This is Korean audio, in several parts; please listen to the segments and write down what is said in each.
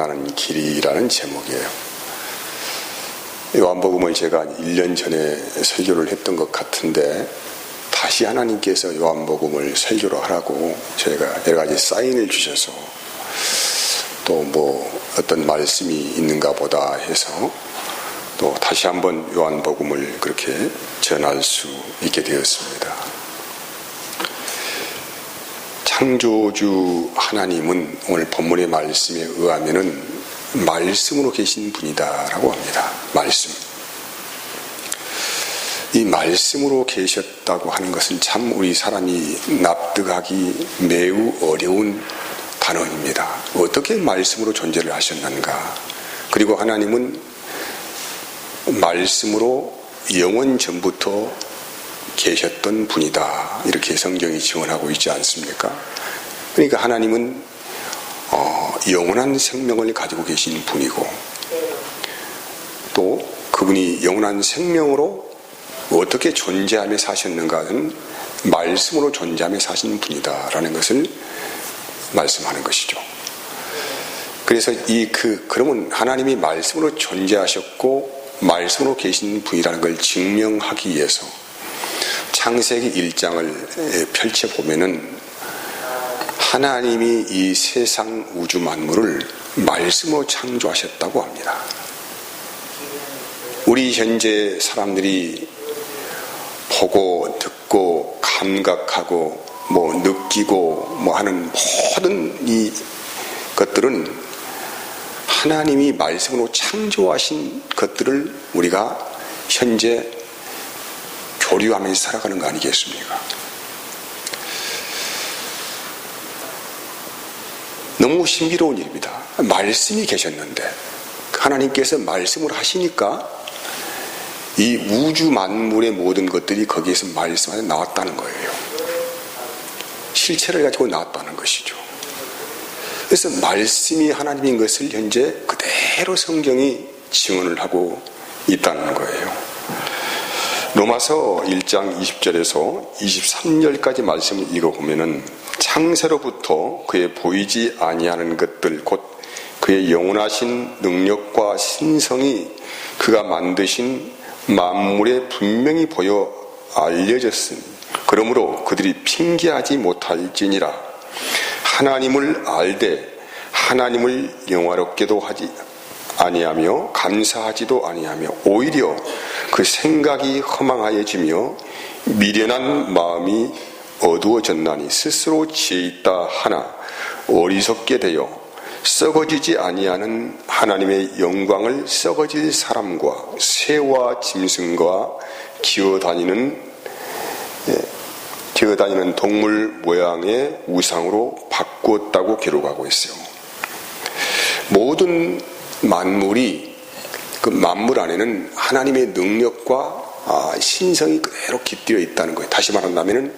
만나는 길이라는 제목이에요. 요한복음을 제가 1년 전에 설교를 했던 것 같은데 다시 하나님께서 요한복음을 설교를 하라고 저희가 여러 가지 사인을 주셔서 또 뭐 어떤 말씀이 있는가 보다 해서 또 다시 한번 요한복음을 그렇게 전할 수 있게 되었습니다. 창조주 하나님은 오늘 본문의 말씀에 의하면은 말씀으로 계신 분이다라고 합니다. 말씀. 이 말씀으로 계셨다고 하는 것은 참 우리 사람이 납득하기 매우 어려운 단어입니다. 어떻게 말씀으로 존재를 하셨는가? 그리고 하나님은 말씀으로 영원 전부터 계셨던 분이다. 이렇게 성경이 증언하고 있지 않습니까? 그러니까 하나님은 영원한 생명을 가지고 계신 분이고 또 그분이 영원한 생명으로 어떻게 존재하며 사셨는가는 말씀으로 존재하며 사신 분이다라는 것을 말씀하는 것이죠. 그래서 그러면 하나님이 말씀으로 존재하셨고 말씀으로 계신 분이라는 걸 증명하기 위해서 창세기 1장을 펼쳐보면은 하나님이 이 세상 우주 만물을 말씀으로 창조하셨다고 합니다. 우리 현재 사람들이 보고 듣고 감각하고 느끼고 하는 모든 이 것들은 하나님이 말씀으로 창조하신 것들을 우리가 현재 교류하면서 살아가는 거 아니겠습니까? 너무 신비로운 일입니다. 말씀이 계셨는데 하나님께서 말씀을 하시니까 이 우주 만물의 모든 것들이 거기에서 말씀 안에 나왔다는 거예요. 실체를 가지고 나왔다는 것이죠. 그래서 말씀이 하나님인 것을 현재 그대로 성경이 증언을 하고 있다는 거예요. 로마서 1장 20절에서 23절까지 말씀을 읽어보면은 창세로부터 그의 보이지 아니하는 것들 곧 그의 영원하신 능력과 신성이 그가 만드신 만물에 분명히 보여 알려졌으니 그러므로 그들이 핑계하지 못할지니라. 하나님을 알되 하나님을 영화롭게도 하지 아니하며 감사하지도 아니하며 오히려 그 생각이 허망하여지며 미련한 마음이 어두워졌나니 스스로 지혜있다 하나 어리석게 되어 썩어지지 아니하는 하나님의 영광을 썩어질 사람과 새와 짐승과 기어다니는 동물 모양의 우상으로 바꾸었다고 기록하고 있어요. 모든 만물이 그 만물 안에는 하나님의 능력과 신성이 그대로 깃들여 있다는 거예요. 다시 말한다면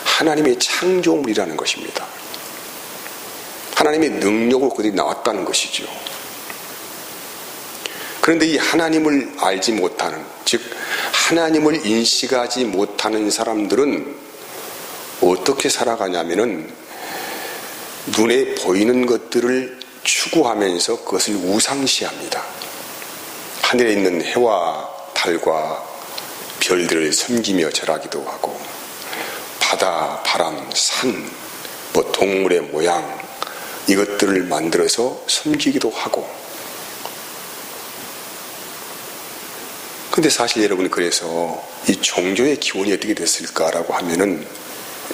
하나님의 창조물이라는 것입니다. 하나님의 능력으로 그들이 나왔다는 것이죠. 그런데 이 하나님을 알지 못하는, 즉 하나님을 인식하지 못하는 사람들은 어떻게 살아가냐면은 눈에 보이는 것들을 추구하면서 그것을 우상시합니다. 하늘에 있는 해와 달과 별들을 섬기며 절하기도 하고 바다, 바람, 산, 동물의 모양 이것들을 만들어서 섬기기도 하고. 근데 사실 여러분, 그래서 이 종교의 기원이 어떻게 됐을까라고 하면은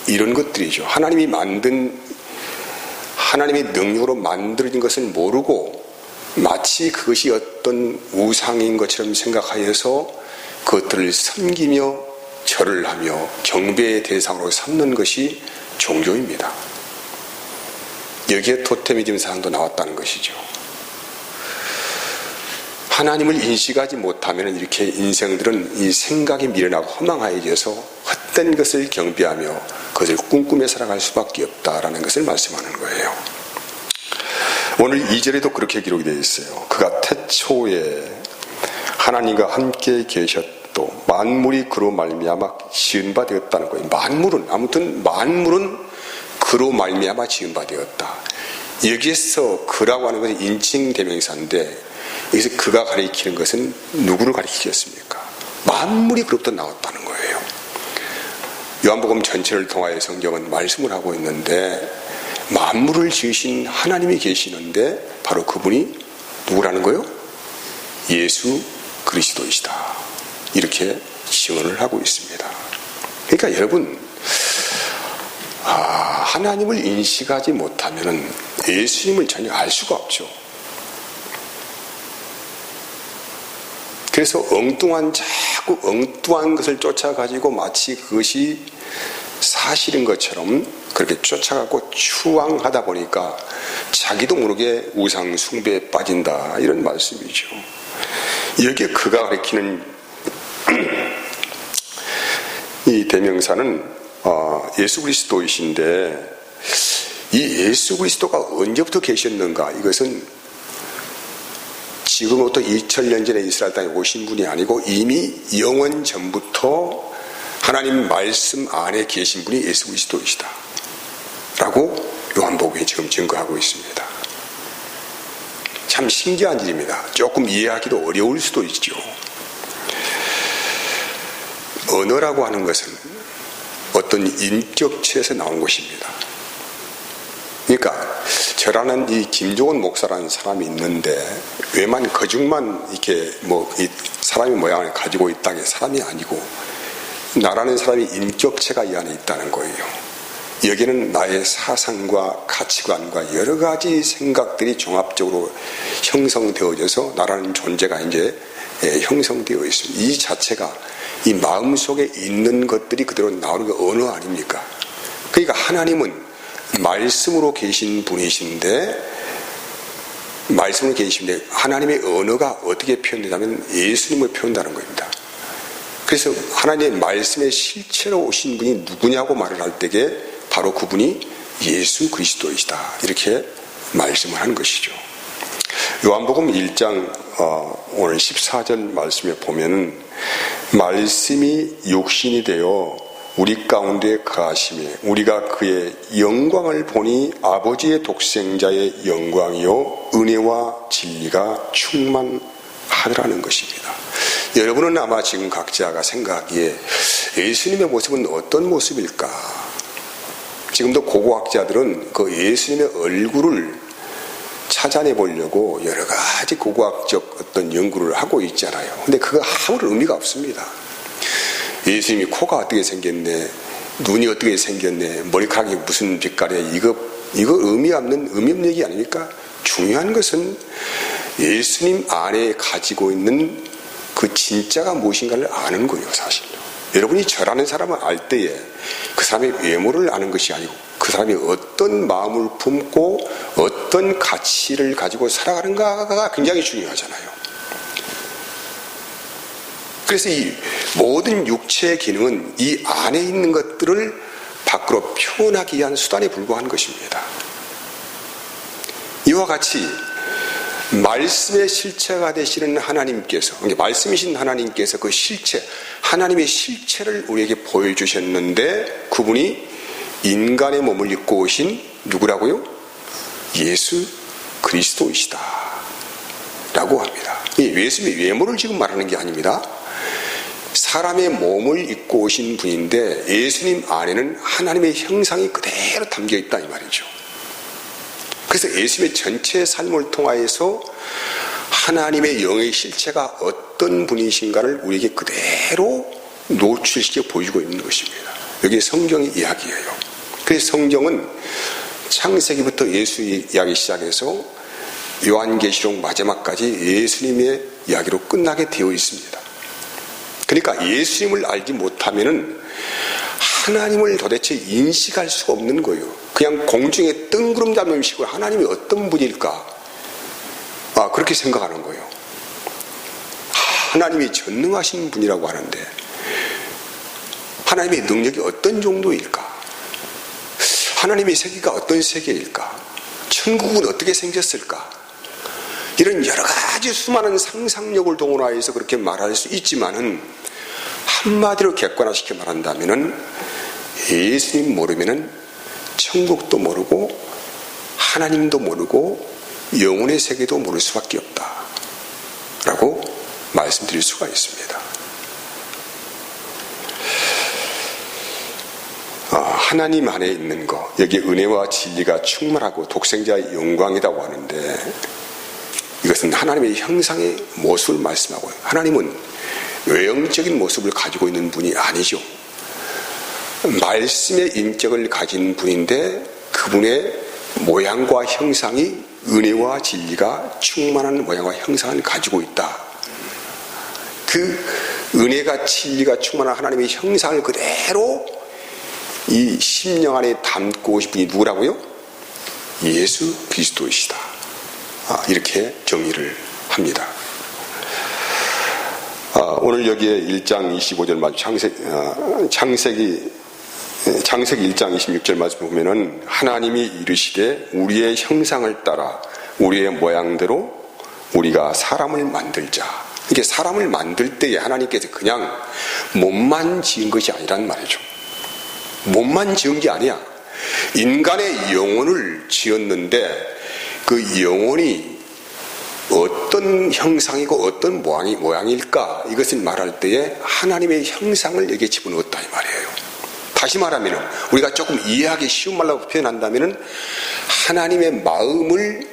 이런 것들이죠. 하나님이 만든, 하나님의 능력으로 만들어진 것을 모르고 마치 그것이 어떤 우상인 것처럼 생각하여서 그것들을 섬기며 절을 하며 경배의 대상으로 삼는 것이 종교입니다. 여기에 토테미즘 사상도 나왔다는 것이죠. 하나님을 인식하지 못하면 이렇게 인생들은 이 생각이 미련하고 허망하여져서 헛된 것을 경배하며 그것을 꿈꾸며 살아갈 수밖에 없다라는 것을 말씀하는 거예요. 오늘 2절에도 그렇게 기록이 되어 있어요. 그가 태초에 하나님과 함께 계셨고 만물이 그로 말미암아 지은 바 되었다는 거예요. 만물은 그로 말미암아 지은 바 되었다. 여기에서 그라고 하는 것은 인칭 대명사인데 여기서 그가 가리키는 것은 누구를 가리키겠습니까? 만물이 그로부터 나왔다는 거예요. 요한복음 전체를 통하여 성경은 말씀을 하고 있는데 만물을 지으신 하나님이 계시는데 바로 그분이 누구라는 거예요? 예수 그리스도이시다. 이렇게 증언을 하고 있습니다. 그러니까 여러분, 하나님을 인식하지 못하면 예수님을 전혀 알 수가 없죠. 그래서 자꾸 엉뚱한 것을 쫓아가지고 마치 그것이 사실인 것처럼 그렇게 쫓아가고 추앙하다 보니까 자기도 모르게 우상 숭배에 빠진다, 이런 말씀이죠. 여기에 그가 가리키는 이 대명사는 예수 그리스도이신데, 이 예수 그리스도가 언제부터 계셨는가? 이것은 지금부터 2000년 전에 이스라엘 땅에 오신 분이 아니고 이미 영원 전부터 하나님 말씀 안에 계신 분이 예수 그리스도이시다 라고 요한복음이 지금 증거하고 있습니다. 참 신기한 일입니다. 조금 이해하기도 어려울 수도 있죠. 언어라고 하는 것은 어떤 인격체에서 나온 것입니다. 그러니까 저라는 이 김종원 목사라는 사람이 있는데 왜만 거중만 이렇게 이 사람의 모양을 가지고 있다는 게 사람이 아니고 나라는 사람이 인격체가 이 안에 있다는 거예요. 여기는 나의 사상과 가치관과 여러 가지 생각들이 종합적으로 형성되어져서 나라는 존재가 이제 형성되어 있습니다. 이 자체가 이 마음속에 있는 것들이 그대로 나오는 게 언어 아닙니까? 그러니까 하나님은 말씀으로 계신 분이신데 하나님의 언어가 어떻게 표현되냐면 예수님을 표현한다는 겁니다. 그래서 하나님의 말씀의 실체로 오신 분이 누구냐고 말을 할 때에 바로 그분이 예수 그리스도이시다, 이렇게 말씀을 하는 것이죠. 요한복음 1장 오늘 14절 말씀에 보면은 말씀이 육신이 되어 우리 가운데 거하심에 우리가 그의 영광을 보니 아버지의 독생자의 영광이요 은혜와 진리가 충만하더라는 것입니다. 여러분은 아마 지금 각자가 생각하기에 예수님의 모습은 어떤 모습일까? 지금도 고고학자들은 그 예수님의 얼굴을 찾아내 보려고 여러 가지 고고학적 어떤 연구를 하고 있잖아요. 근데 그거 아무런 의미가 없습니다. 예수님이 코가 어떻게 생겼네, 눈이 어떻게 생겼네, 머리카락이 무슨 빛깔이야, 이거 의미 없는 얘기 아닙니까? 중요한 것은 예수님 안에 가지고 있는 그 진짜가 무엇인가를 아는 거예요, 사실. 여러분이 저라는 사람을 알 때에 그 사람의 외모를 아는 것이 아니고 그 사람이 어떤 마음을 품고 어떤 가치를 가지고 살아가는가가 굉장히 중요하잖아요. 그래서 이 모든 육체의 기능은 이 안에 있는 것들을 밖으로 표현하기 위한 수단에 불과한 것입니다. 이와 같이 말씀의 실체가 되시는 하나님께서, 말씀이신 하나님께서 그 실체, 하나님의 실체를 우리에게 보여주셨는데 그분이 인간의 몸을 입고 오신 누구라고요? 예수 그리스도이시다 라고 합니다. 이 예수님의 외모를 지금 말하는 게 아닙니다. 사람의 몸을 입고 오신 분인데 예수님 안에는 하나님의 형상이 그대로 담겨 있다, 이 말이죠. 그래서 예수님의 전체 삶을 통하여서 하나님의 영의 실체가 어떤 분이신가를 우리에게 그대로 노출시켜 보여주고 있는 것입니다. 여기 성경의 이야기예요. 그래서 성경은 창세기부터 예수 이야기 시작해서 요한계시록 마지막까지 예수님의 이야기로 끝나게 되어 있습니다. 그러니까 예수님을 알지 못하면은 하나님을 도대체 인식할 수가 없는 거예요. 그냥 공중에 뜬구름 잡는 식으로 하나님이 어떤 분일까? 그렇게 생각하는 거예요. 하나님이 전능하신 분이라고 하는데 하나님의 능력이 어떤 정도일까? 하나님의 세계가 어떤 세계일까? 천국은 어떻게 생겼을까? 이런 여러 가지 수많은 상상력을 동원하여서 그렇게 말할 수 있지만은 한마디로 객관화시켜 말한다면은 예수님 모르면은 천국도 모르고 하나님도 모르고 영혼의 세계도 모를 수밖에 없다 라고 말씀드릴 수가 있습니다. 하나님 안에 있는 것, 여기 은혜와 진리가 충만하고 독생자의 영광이라고 하는데, 이것은 하나님의 형상의 모습을 말씀하고요. 하나님은 외형적인 모습을 가지고 있는 분이 아니죠. 말씀의 인격을 가진 분인데 그분의 모양과 형상이 은혜와 진리가 충만한 모양과 형상을 가지고 있다. 그 은혜가 진리가 충만한 하나님의 형상을 그대로 이 심령 안에 담고 오신 분이 누구라고요? 예수 그리스도이시다. 이렇게 정의를 합니다. 오늘 여기에 1장 25절 말씀, 창세기 1장 26절 말씀 보면은 하나님이 이르시되 우리의 형상을 따라 우리의 모양대로 우리가 사람을 만들자. 이게 사람을 만들 때에 하나님께서 그냥 몸만 지은 것이 아니란 말이죠. 몸만 지은 게 아니야. 인간의 영혼을 지었는데 그 영혼이 어떤 형상이고 어떤 모양일까, 이것을 말할 때에 하나님의 형상을 여기에 집어넣었다 이 말이에요. 다시 말하면 우리가 조금 이해하기 쉬운 말로 표현한다면 하나님의 마음을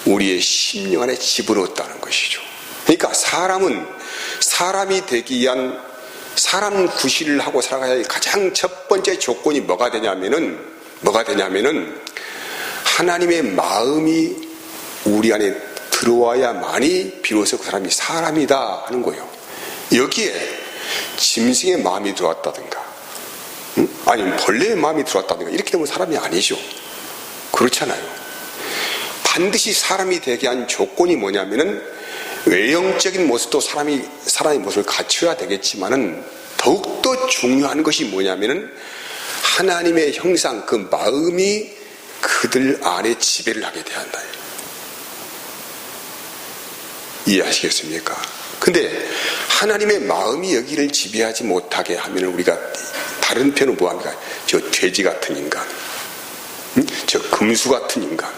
우리의 심령 안에 집어넣었다는 것이죠. 그러니까 사람은 사람이 되기 위한 사람 구실을 하고 살아가야 할 가장 첫 번째 조건이 뭐가 되냐면은 하나님의 마음이 우리 안에 들어와야만이 비로소 그 사람이 사람이다 하는 거예요. 여기에 짐승의 마음이 들어왔다든가, 아니면 벌레의 마음이 들어왔다든가 이렇게 되면 사람이 아니죠. 그렇잖아요. 반드시 사람이 되게 한 조건이 뭐냐면은 외형적인 모습도 사람의 모습을 갖춰야 되겠지만은 더욱더 중요한 것이 뭐냐면은 하나님의 형상, 그 마음이 그들 안에 지배를 하게 돼야 한다. 이해하시겠습니까? 근데 하나님의 마음이 여기를 지배하지 못하게 하면 우리가 다른 표현은 뭐합니까? 저 돼지 같은 인간, 저 금수 같은 인간,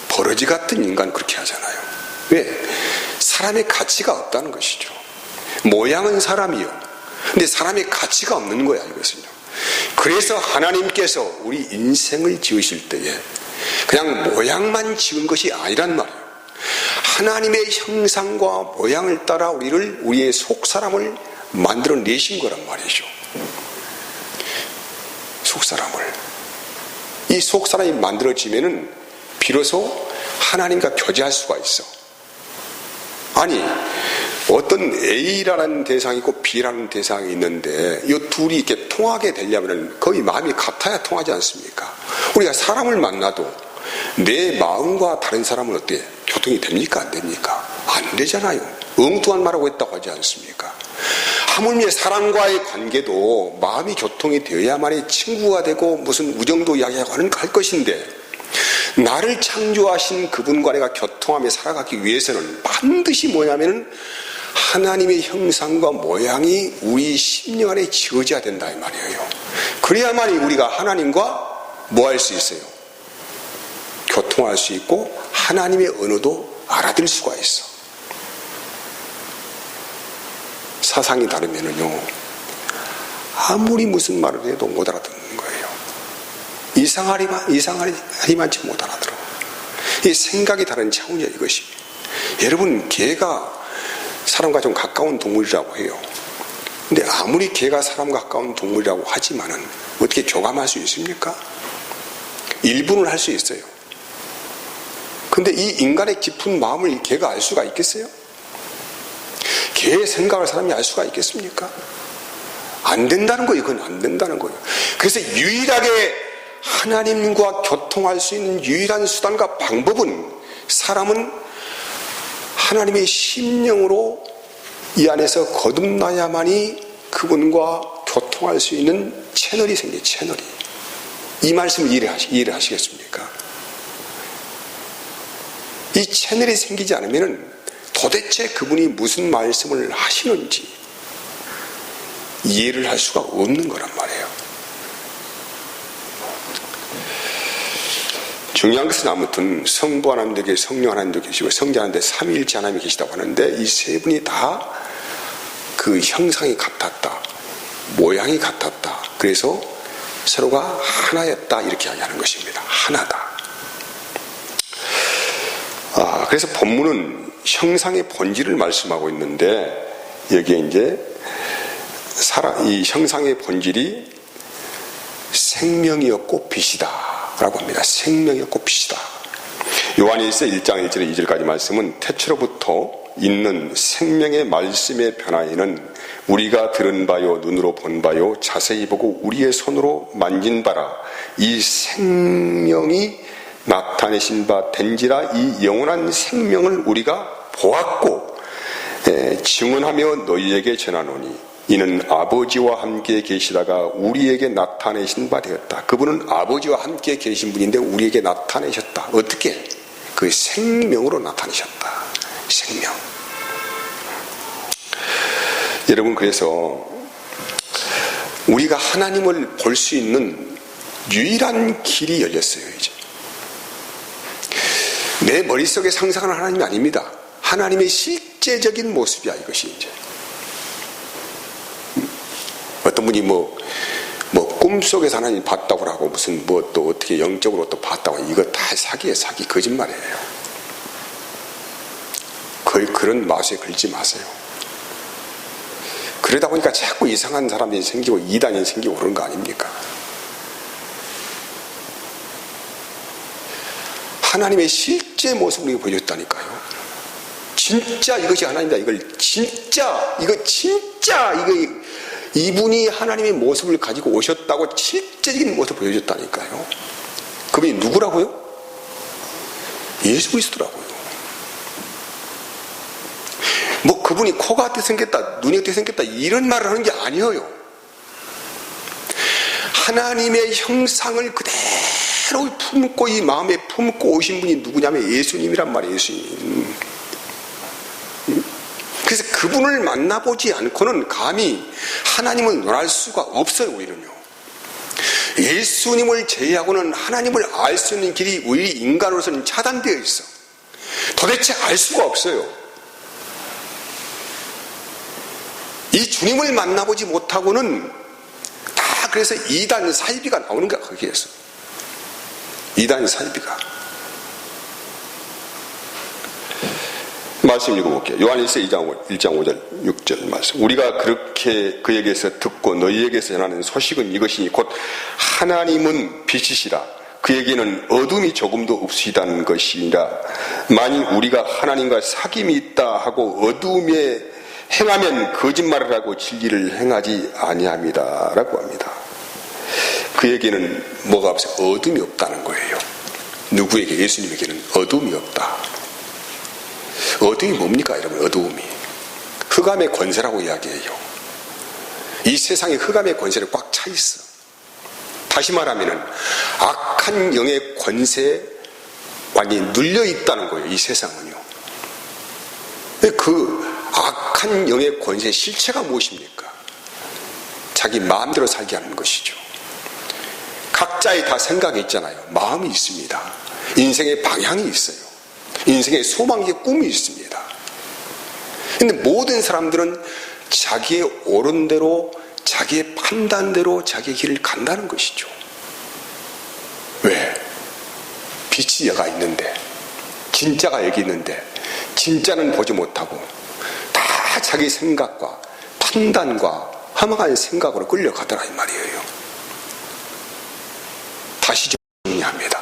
버러지 같은 인간, 그렇게 하잖아요. 왜? 사람의 가치가 없다는 것이죠. 모양은 사람이요. 근데 사람의 가치가 없는 거야, 이것은요. 그래서 하나님께서 우리 인생을 지으실 때에 그냥 모양만 지은 것이 아니란 말이에요. 하나님의 형상과 모양을 따라 우리의 속사람을 만들어내신 거란 말이죠. 속사람을. 이 속사람이 만들어지면은 비로소 하나님과 교제할 수가 있어. 아니, 어떤 A라는 대상이 있고 B라는 대상이 있는데 이 둘이 이렇게 통하게 되려면 거의 마음이 같아야 통하지 않습니까? 우리가 사람을 만나도 내 마음과 다른 사람은 어때? 교통이 됩니까? 안 됩니까? 안 되잖아요. 엉뚱한 말하고 했다고 하지 않습니까? 하물며 사람과의 관계도 마음이 교통이 되어야만이 친구가 되고 무슨 우정도 이야기하고 할 것인데, 나를 창조하신 그분과 내가 교통하며 살아가기 위해서는 반드시 뭐냐면은 하나님의 형상과 모양이 우리 심령 안에 지어져야 된다 이 말이에요. 그래야만이 우리가 하나님과 뭐 할 수 있어요? 교통할 수 있고 하나님의 언어도 알아들 수가 있어. 사상이 다르면은요, 아무리 무슨 말을 해도 못 알아듣는 거예요. 이상하리만치 못 알아들어. 이 생각이 다른 차원이야, 이것이. 여러분, 개가 사람과 좀 가까운 동물이라고 해요. 근데 아무리 개가 사람과 가까운 동물이라고 하지만은 어떻게 교감할 수 있습니까? 일부는 할 수 있어요. 근데 이 인간의 깊은 마음을 개가 알 수가 있겠어요? 개의 생각을 사람이 알 수가 있겠습니까? 안 된다는 거예요. 이건 안 된다는 거예요. 그래서 유일하게 하나님과 교통할 수 있는 유일한 수단과 방법은, 사람은 하나님의 심령으로 이 안에서 거듭나야만이 그분과 교통할 수 있는 채널이 생겨요. 채널이. 이 말씀을 이해를 하시겠습니까? 이 채널이 생기지 않으면 도대체 그분이 무슨 말씀을 하시는지 이해를 할 수가 없는 거란 말이에요. 중요한 것은 아무튼 성부 하나님도 계시고 성령 하나님도 계시고 성자 하나님도 삼위일체 하나님이 계시다고 하는데 이 세 분이 다 그 형상이 같았다, 모양이 같았다. 그래서 서로가 하나였다 이렇게 이야기하는 것입니다. 하나다. 그래서 본문은 형상의 본질을 말씀하고 있는데 여기에 이제 이 형상의 본질이 생명이었고 빛이다 라고 합니다. 생명이었고 빛이다. 요한일서 1장 1절에 2절까지 말씀은 태초로부터 있는 생명의 말씀의 변화에는 우리가 들은 바요 눈으로 본 바요 자세히 보고 우리의 손으로 만진 바라 이 생명이 나타내신 바 된지라 이 영원한 생명을 우리가 보았고 증언하며 너희에게 전하노니 이는 아버지와 함께 계시다가 우리에게 나타내신 바 되었다. 그분은 아버지와 함께 계신 분인데 우리에게 나타내셨다. 어떻게? 그 생명으로 나타내셨다. 생명. 여러분, 그래서 우리가 하나님을 볼 수 있는 유일한 길이 열렸어요. 이제 내 머릿속에 상상하는 하나님이 아닙니다. 하나님의 실제적인 모습이야. 이것이 이제 어떤 분이 꿈속에서 하나님 봤다고 하고 무슨 또 어떻게 영적으로 또 봤다고, 이거 다 사기예요. 사기. 거짓말이에요. 그런 마수에 걸리지 마세요. 그러다 보니까 자꾸 이상한 사람이 생기고 이단이 생기고 그런 거 아닙니까? 하나님의 실제 모습을 우리가 보여줬다니까요. 진짜 이것이 하나님이다. 이분이 하나님의 모습을 가지고 오셨다고 실제적인 모습을 보여줬다니까요. 그분이 누구라고요? 예수 그리스도라고요. 그분이 코가 어떻게 생겼다, 눈이 어떻게 생겼다 이런 말을 하는 게 아니에요. 하나님의 형상을 그대로 품고 이 마음에 품고 오신 분이 누구냐면 예수님이란 말이에요. 예수님. 그래서 그분을 만나보지 않고는 감히 하나님을 논할 수가 없어요. 우리는요. 예수님을 제외하고는 하나님을 알 수 있는 길이 우리 인간으로서는 차단되어 있어. 도대체 알 수가 없어요. 이 주님을 만나보지 못하고는 다 그래서 이단 사이비가 나오는 거야. 거기에서 이단 사이비가. 말씀 읽어볼게요. 요한일서 1장 5절 6절 말씀. 우리가 그렇게 그에게서 듣고 너희에게서 전하는 소식은 이것이니 곧 하나님은 빛이시라. 그에게는 어둠이 조금도 없으시다는 것이니라. 만일 우리가 하나님과 사귐이 있다 하고 어둠에 행하면 거짓말을 하고 진리를 행하지 아니합니다 라고 합니다. 그에게는 뭐가 없어요? 어둠이 없다는 거예요. 누구에게? 예수님에게는 어둠이 없다. 어둠이 뭡니까 여러분? 어둠이 흑암의 권세라고 이야기해요. 이 세상에 흑암의 권세를 꽉 차 있어. 다시 말하면 악한 영의 권세에 완전히 눌려 있다는 거예요. 이 세상은요. 그 악한 영의 권세의 실체가 무엇입니까? 자기 마음대로 살게 하는 것이죠. 각자의 다 생각이 있잖아요. 마음이 있습니다. 인생의 방향이 있어요. 인생의 소망의 꿈이 있습니다. 그런데 모든 사람들은 자기의 옳은 대로, 자기의 판단대로 자기의 길을 간다는 것이죠. 왜? 빛이 여가 있는데, 진짜가 여기 있는데 진짜는 보지 못하고 다 자기 생각과 판단과 허망한 생각으로 끌려가더라 이 말이에요. 다시 정리합니다.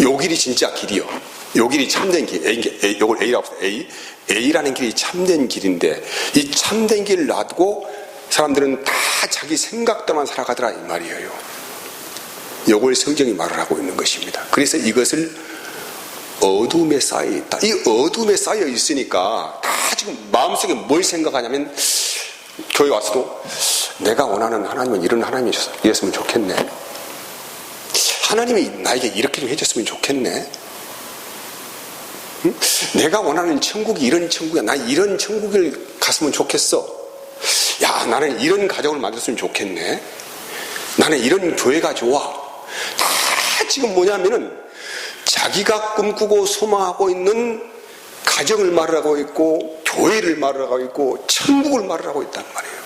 요 길이 진짜 길이요. 요 길이 참된 길. 요걸 A라고 해요. A라는 길이 참된 길인데 이 참된 길을 놔두고 사람들은 다 자기 생각대로만 살아가더라 이 말이에요. 요걸 성경이 말을 하고 있는 것입니다. 그래서 이것을 어둠에 쌓여 있다. 이 어둠에 쌓여 있으니까 다 지금 마음속에 뭘 생각하냐면 교회 와서도 내가 원하는 하나님은 이런 하나님이었으면 좋겠네. 하나님이 나에게 이렇게 좀 해줬으면 좋겠네. 응? 내가 원하는 천국이 이런 천국이야. 나 이런 천국을 갔으면 좋겠어. 야, 나는 이런 가정을 만들었으면 좋겠네. 나는 이런 교회가 좋아. 다 지금 뭐냐면은 자기가 꿈꾸고 소망하고 있는 가정을 말하고 있고 교회를 말하고 있고 천국을 말하고 있단 말이에요.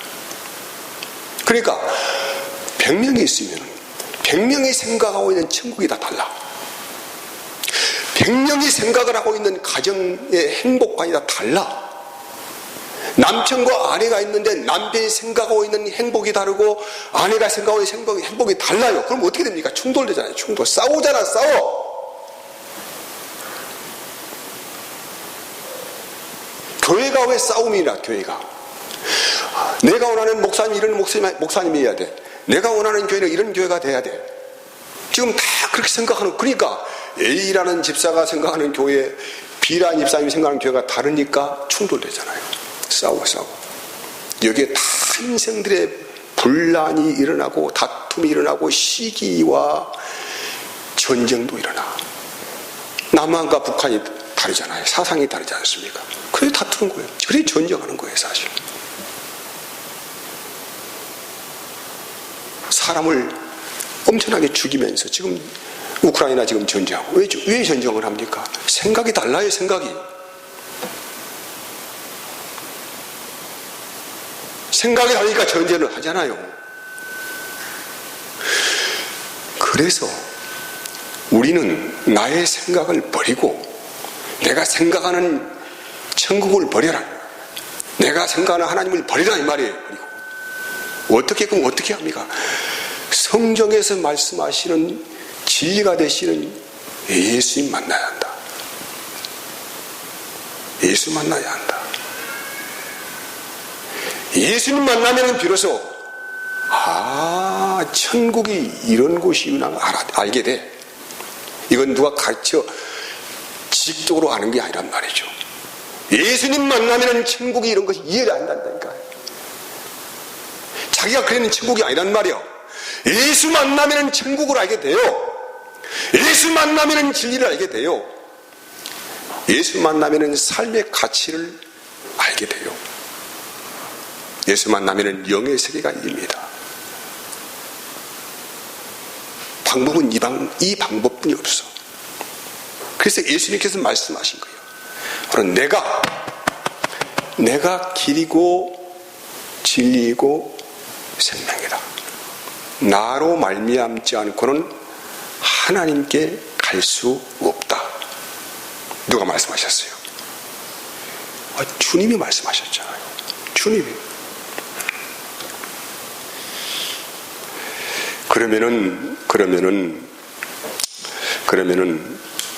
그러니까 100명이 있으면 100명이 생각하고 있는 천국이 다 달라. 100명이 생각을 하고 있는 가정의 행복관이 다 달라. 남편과 아내가 있는데 남편이 생각하고 있는 행복이 다르고 아내가 생각하고 있는 행복이 달라요. 그럼 어떻게 됩니까? 충돌되잖아요. 충돌. 싸우잖아. 싸워. 교회가 왜 싸움이라? 교회가 내가 원하는 목사님 이런 목사님이어야 돼. 내가 원하는 교회는 이런 교회가 돼야 돼. 지금 다 그렇게 생각하는. 그러니까 A라는 집사가 생각하는 교회, B라는 집사님이 생각하는 교회가 다르니까 충돌되잖아요. 싸워. 여기에 다 인생들의 분란이 일어나고 다툼이 일어나고 시기와 전쟁도 일어나. 남한과 북한이 다르잖아요. 사상이 다르지 않습니까? 그래 다투는 거예요. 그래 전쟁하는 거예요. 사실 사람을 엄청나게 죽이면서 지금 우크라이나 지금 전쟁하고 왜 전쟁을 합니까? 생각이 달라요. 생각이 다르니까 전쟁을 하잖아요. 그래서 우리는 나의 생각을 버리고 내가 생각하는 천국을 버려라. 내가 생각하는 하나님을 버리라 이 말이에요. 그럼 어떻게 합니까? 성경에서 말씀하시는 진리가 되시는 예수님 만나야 한다. 예수 만나야 한다. 예수님 만나면 비로소 천국이 이런 곳이구나 알게 돼. 이건 누가 가르쳐 지식적으로 아는 게 아니란 말이죠. 예수님 만나면 천국이 이런 것이 이해가 안 된다니까. 자기가 그리는 천국이 아니란 말이야. 예수 만나면 천국을 알게 돼요. 예수 만나면 진리를 알게 돼요. 예수 만나면 삶의 가치를 알게 돼요. 예수 만나면 영의 세계가 열립니다. 방법은 이 방법뿐이 없어. 그래서 예수님께서 말씀하신 거예요. 바로 내가 길이고 진리이고 생명이다. 나로 말미암지 않고는 하나님께 갈 수 없다. 누가 말씀하셨어요? 주님이 말씀하셨잖아요. 주님이. 그러면은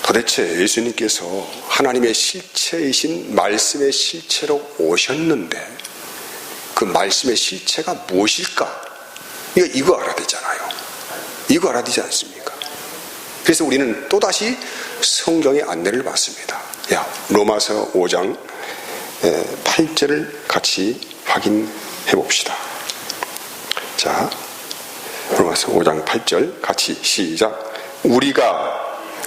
도대체 예수님께서 하나님의 실체이신 말씀의 실체로 오셨는데 그 말씀의 실체가 무엇일까? 이거 알아야 되잖아요. 이거 알아야 되지 않습니까? 그래서 우리는 또다시 성경의 안내를 받습니다. 로마서 5장 8절을 같이 확인해 봅시다. 자, 로마서 5장 8절 같이 시작. 우리가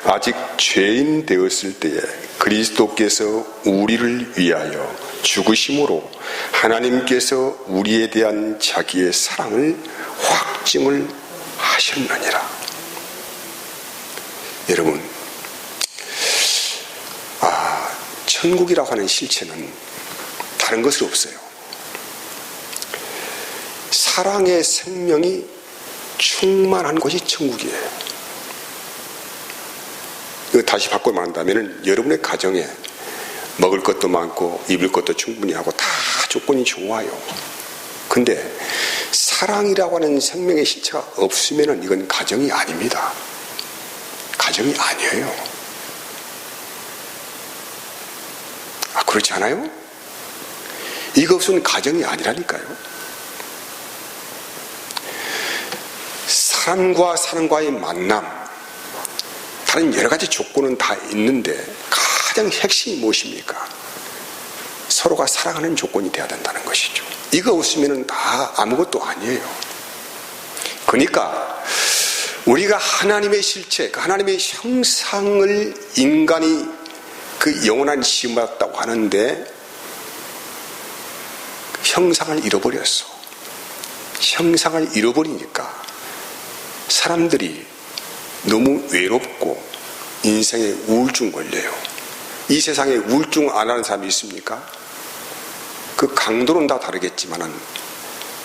아직 죄인 되었을 때에 그리스도께서 우리를 위하여 죽으심으로 하나님께서 우리에 대한 자기의 사랑을 확증을 하셨느니라. 여러분, 천국이라고 하는 실체는 다른 것이 없어요. 사랑의 생명이 충만한 곳이 천국이에요. 이거 다시 바꿔 말한다면 여러분의 가정에 먹을 것도 많고 입을 것도 충분히 하고 다 조건이 좋아요. 근데 사랑이라고 하는 생명의 실체가 없으면 이건 가정이 아닙니다. 가정이 아니에요. 그렇지 않아요? 이거 없으면 가정이 아니라니까요. 사람과 사람과의 만남, 다른 여러 가지 조건은 다 있는데 가장 핵심이 무엇입니까? 서로가 사랑하는 조건이 되어야 된다는 것이죠. 이거 없으면 다 아무것도 아니에요. 그러니까 우리가 하나님의 실체, 하나님의 형상을 인간이 그 영원한 시험받았다고 하는데 형상을 잃어버렸어. 형상을 잃어버리니까 사람들이 너무 외롭고 인생에 우울증 걸려요. 이 세상에 우울증 안 하는 사람이 있습니까? 그 강도는 다 다르겠지만은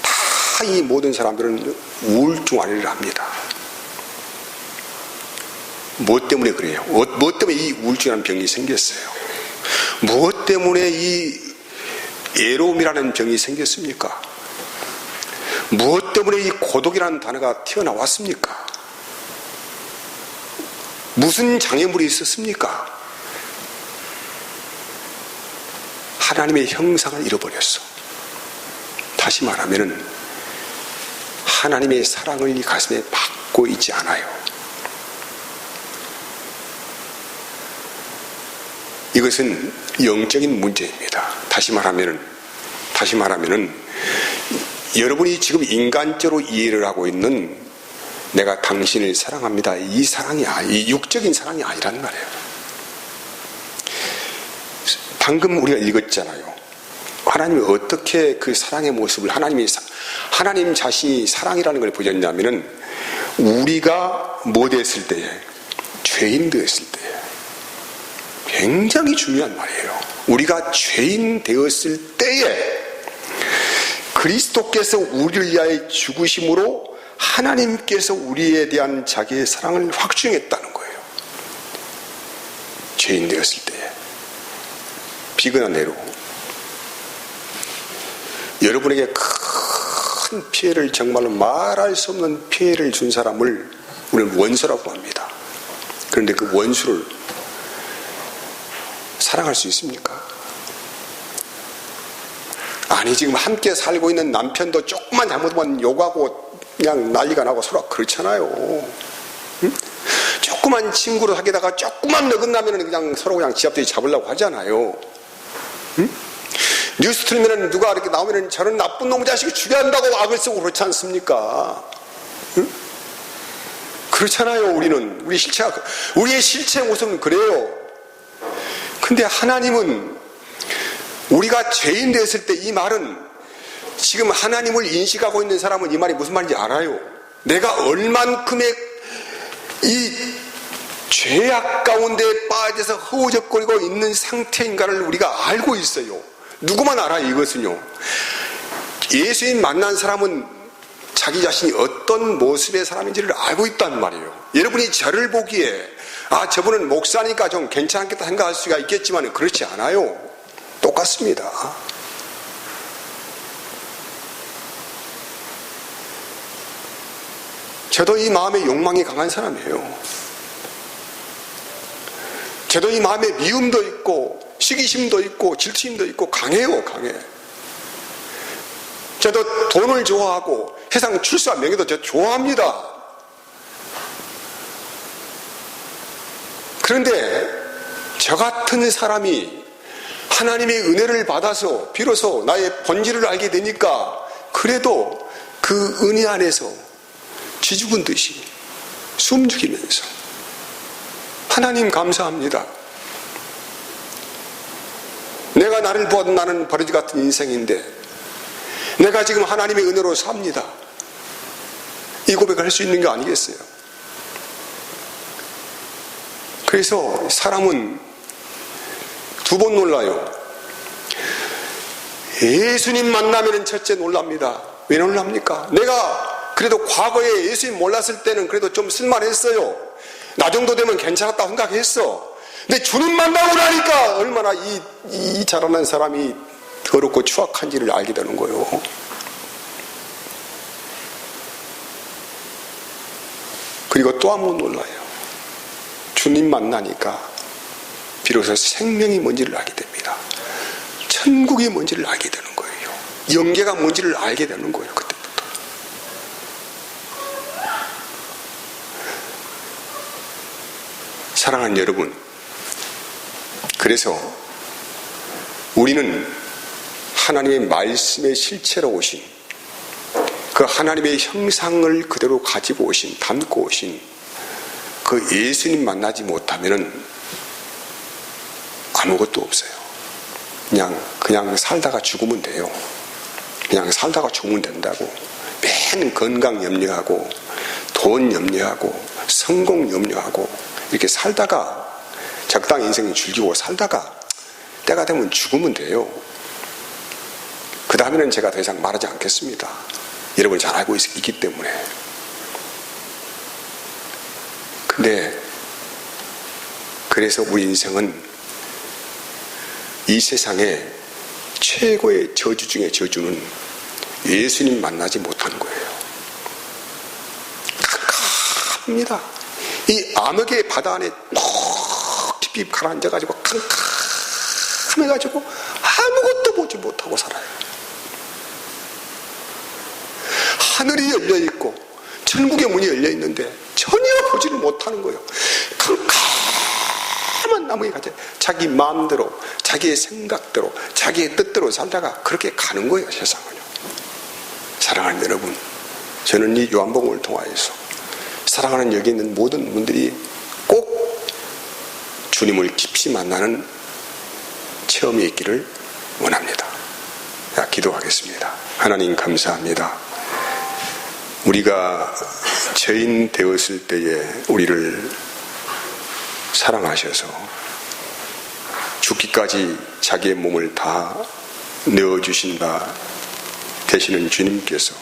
다 이 모든 사람들은 우울증 관리를 합니다. 무엇 때문에 그래요? 무엇 때문에 이 우울증이라는 병이 생겼어요? 무엇 때문에 이 외로움이라는 병이 생겼습니까? 무엇 때문에 이 고독이라는 단어가 튀어나왔습니까? 무슨 장애물이 있었습니까? 하나님의 형상을 잃어버렸어. 다시 말하면은 하나님의 사랑을 이 가슴에 받고 있지 않아요. 이것은 영적인 문제입니다. 다시 말하면은 여러분이 지금 인간적으로 이해를 하고 있는 내가 당신을 사랑합니다. 이 사랑이 이 육적인 사랑이 아니란 말이에요. 방금 우리가 읽었잖아요. 하나님이 어떻게 그 사랑의 모습을 하나님 자신이 사랑이라는 걸 보셨냐면은 우리가 뭐 됐을 때에 죄인 되었을 때에 굉장히 중요한 말이에요. 우리가 죄인 되었을 때에 그리스도께서 우리를 위하여 죽으심으로 하나님께서 우리에 대한 자기의 사랑을 확증했다는 거예요. 죄인 되었을 때에 비근한 대로 여러분에게 큰 피해를 정말로 말할 수 없는 피해를 준 사람을 우리는 원수라고 합니다. 그런데 그 원수를 사랑할 수 있습니까? 아니 지금 함께 살고 있는 남편도 조금만 잘못하면 욕하고 그냥 난리가 나고 서로 그렇잖아요. 응? 조그만 친구로 사귀다가 조그만 어긋나면 그냥 서로 그냥 지 앞에 잡으려고 하잖아요. 응? 뉴스 틀면은 누가 이렇게 나오면은 저런 나쁜 놈의 자식이 죽여야 한다고 악을 쓰고 그렇지 않습니까? 응? 그렇잖아요. 우리의 실체 모습은 그래요. 근데 하나님은 우리가 죄인 되었을 때 이 말은 지금 하나님을 인식하고 있는 사람은 이 말이 무슨 말인지 알아요. 내가 얼만큼의 이 죄악 가운데 빠져서 허우적거리고 있는 상태인가를 우리가 알고 있어요. 누구만 알아요, 이것은요. 예수님 만난 사람은 자기 자신이 어떤 모습의 사람인지를 알고 있단 말이에요. 여러분이 저를 보기에 저분은 목사니까 좀 괜찮겠다 생각할 수가 있겠지만 그렇지 않아요. 똑같습니다. 저도 이 마음에 욕망이 강한 사람이에요. 저도 이 마음에 미움도 있고 시기심도 있고 질투심도 있고 강해요. 저도 돈을 좋아하고 세상 출세와 명예도 저 좋아합니다. 그런데 저 같은 사람이 하나님의 은혜를 받아서 비로소 나의 본질을 알게 되니까 그래도 그 은혜 안에서 쥐죽은 듯이 숨죽이면서 하나님 감사합니다. 내가 나를 보아도 나는 버러지 같은 인생인데 내가 지금 하나님의 은혜로 삽니다. 이 고백을 할 수 있는 게 아니겠어요? 그래서 사람은 두 번 놀라요. 예수님 만나면 첫째 놀랍니다. 왜 놀랍니까? 내가 그래도 과거에 예수님 몰랐을 때는 그래도 좀 쓸만했어요. 나 정도 되면 괜찮았다고 생각했어. 근데 주님 만나고 나니까 얼마나 이 자라난 사람이 더럽고 추악한지를 알게 되는 거예요. 그리고 또 한 번 놀라요. 주님 만나니까 비로소 생명이 뭔지를 알게 됩니다. 천국이 뭔지를 알게 되는 거예요. 영계가 뭔지를 알게 되는 거예요. 그때부터. 사랑하는 여러분, 그래서 우리는 하나님의 말씀의 실체로 오신 그 하나님의 형상을 그대로 가지고 오신, 담고 오신 그 예수님 만나지 못하면은 아무것도 없어요. 그냥 살다가 죽으면 돼요. 그냥 살다가 죽으면 된다고. 맨 건강 염려하고 돈 염려하고 성공 염려하고 이렇게 살다가 적당히 인생을 즐기고 살다가 때가 되면 죽으면 돼요. 그 다음에는 제가 더 이상 말하지 않겠습니다. 여러분이 잘 알고 있기 때문에. 근데 그래서 우리 인생은 이 세상에 최고의 저주 중의 저주는 예수님 만나지 못하는 거예요. 캄캄합니다. 이 암흑의 바다 안에 깊이 가라앉아가지고 캄캄해가지고 아무것도 보지 못하고 살아요. 하늘이 열려있고 천국의 문이 열려있는데 전혀 보지를 못하는 거예요. 캄캄한 나무에 갇혀 자기 마음대로 자기의 생각대로 자기의 뜻대로 살다가 그렇게 가는 거예요. 세상은요. 사랑하는 여러분, 저는 이 요한복음을 통하여서 사랑하는 여기 있는 모든 분들이 꼭 주님을 깊이 만나는 체험이 있기를 원합니다. 자, 기도하겠습니다. 하나님 감사합니다. 우리가 죄인 되었을 때에 우리를 사랑하셔서 죽기까지 자기의 몸을 다 내어주신다 되시는 주님께서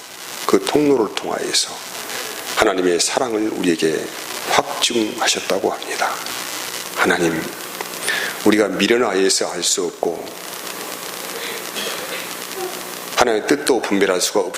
그 통로를 통하여서 하나님의 사랑을 우리에게 확증하셨다고 합니다. 하나님, 우리가 미련하여서 알 수 없고 하나님의 뜻도 분별할 수가